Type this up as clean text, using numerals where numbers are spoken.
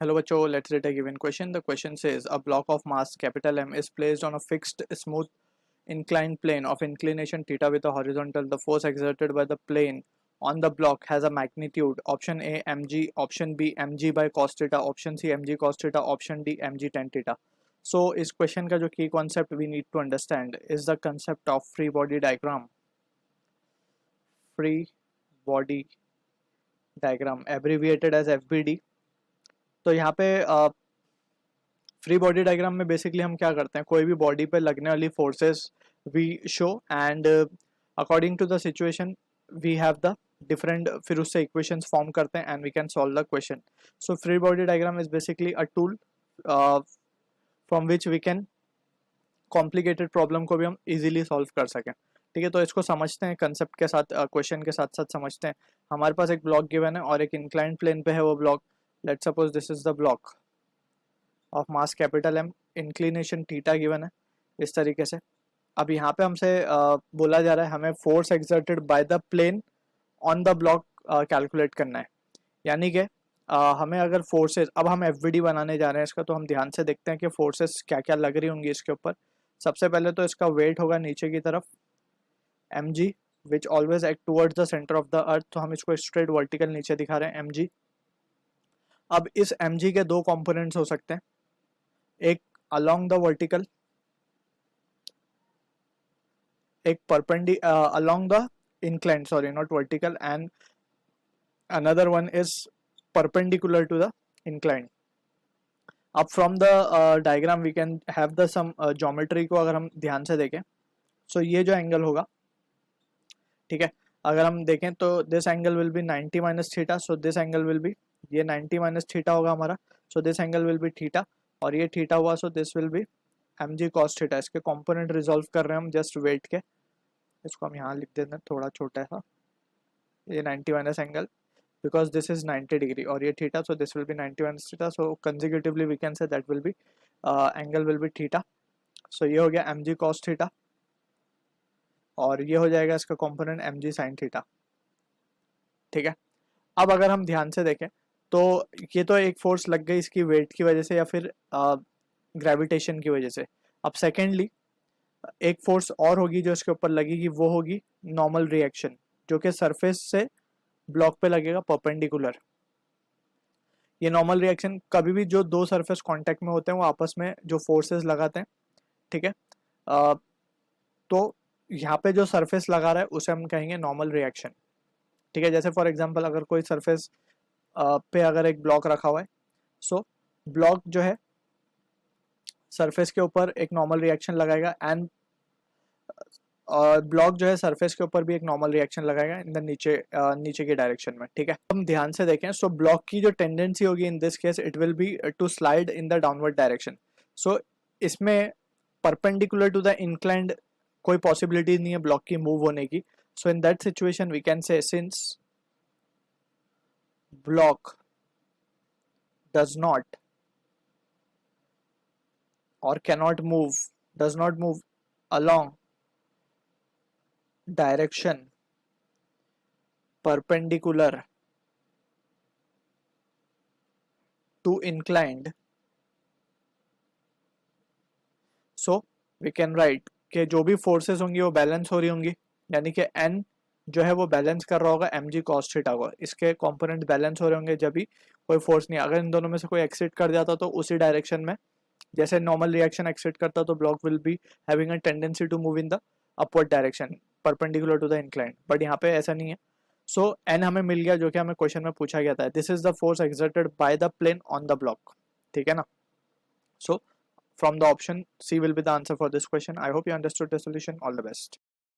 Hello बच्चों, let's read a given question. The question says a block of mass capital M is placed on a fixed smooth inclined plane of inclination theta with a horizontal. The force exerted by the plane on the block has a magnitude option A mg, option B mg by cos theta, option C mg cos theta, option D mg tan theta. So इस question का जो key concept we need to understand is the concept of free body diagram. Free body diagram abbreviated as FBD. तो यहाँ पे free body diagram में basically हम क्या करते हैं, कोई भी बॉडी पे लगने वाली forces we show and according to the situation we have the different, फिर उससे इक्वेशंस फॉर्म करते हैं and we can solve the question. So free body diagram is basically a tool from which we can complicated problem को भी हम easily solve कर सकें. ठीक है, तो इसको समझते हैं कंसेप्ट के साथ, क्वेश्चन के साथ साथ समझते हैं. हमारे पास एक ब्लॉक गिवन है और एक इंक्लाइंड प्लेन पे है वो block. Let's suppose this is the block of mass capital M, inclination theta given है इस तरीके से. अब यहाँ पे हमसे बोला जा रहा है हमें force exerted by the plane on the block calculate करना है. यानी कि हमें अगर फोर्सेस, अब हम एफवीडी बनाने जा रहे हैं इसका, तो हम ध्यान से देखते हैं कि फोर्सेस क्या क्या लग रही होंगी इसके ऊपर. सबसे पहले तो इसका वेट होगा नीचे की तरफ m g, which always act towards the centre of the earth. तो हम इसको स्ट्रेट वर्टिकल नीचे दिखा रहे हैं एम जी. अब इस एम जी के दो कॉम्पोनेंट्स हो सकते हैं, एक अलोंग द वर्टिकल, एक along the inclined, sorry not vertical, and another one is perpendicular to the inclined. अब from the diagram we can have the some geometry को अगर हम ध्यान से देखें, सो ये जो एंगल होगा, ठीक है, अगर हम देखें तो this angle will be 90 minus theta. So this angle will be, ये 90 माइनस थीटा होगा हमारा. So this angle will be theta और ये थीटा हुआ, so this will be m g cos theta. इसके कंपोनेंट रिजॉल्व कर रहे हैं हम जस्ट वेट के. इसको हम यहाँ लिख देते हैं थोड़ा छोटा सा, ये 90 minus angle because this is 90 degree और ये theta, so this will be 90 minus theta, so consecutively we can say that will be angle will be theta. so ये हो गया mg cos theta और ये हो जाएगा इसका कंपोनेंट mg sin theta. ठीक है, अब अगर हम ध्यान से देखें तो ये तो एक फोर्स लग गई इसकी वेट की वजह से या फिर ग्रेविटेशन की वजह से. अब सेकेंडली एक फोर्स और होगी जो इसके ऊपर लगेगी, वो होगी नॉर्मल रिएक्शन, जो कि सरफेस से ब्लॉक पे लगेगा परपेंडिकुलर. ये नॉर्मल रिएक्शन कभी भी जो दो सरफेस कांटेक्ट में होते हैं वो आपस में जो फोर्सेस लगाते हैं, ठीक है, तो यहाँ पे जो सरफेस लगा रहा है उसे हम कहेंगे नॉर्मल रिएक्शन. ठीक है, जैसे फॉर एग्जांपल अगर कोई सरफेस पे अगर एक ब्लॉक रखा हुआ है, सो ब्लॉक जो है सरफेस के ऊपर एक नॉर्मल रिएक्शन लगाएगा एंड ब्लॉक जो है सरफेस के ऊपर भी एक नॉर्मल रिएक्शन लगाएगा इन द नीचे के डायरेक्शन में. ठीक है, हम ध्यान से देखें, सो ब्लॉक की जो टेंडेंसी होगी in this case it will be to slide in the downward direction. So इसमें परपेंडिकुलर टू द इंक्लाइंड कोई पॉसिबिलिटी नहीं है ब्लॉक की मूव होने की. So in that situation we can say since block does not और cannot move, does not move along direction perpendicular to inclined, so we can write कि जो भी फोर्सेस होंगी वो बैलेंस हो रही होंगी, यानी कि n जो है वो बैलेंस कर रहा होगा mg cos थीटा को. इसके कंपोनेंट बैलेंस हो रहे होंगे जब भी कोई फोर्स नहीं, अगर इन दोनों में से कोई एक्सिट कर जाता तो उसी डायरेक्शन में जैसे नॉर्मल रिएक्शन एक्सिट करता तो block will be having a tendency to move in the upward direction perpendicular to the inclined, but यहाँ पे ऐसा नहीं है. सो एन हमें मिल गया जो कि हमें क्वेश्चन में पूछा गया था. This is the force exerted by the plane on the block. ठीक है ना. So from the option C will be the answer for this question. I hope you understood the solution. All the best.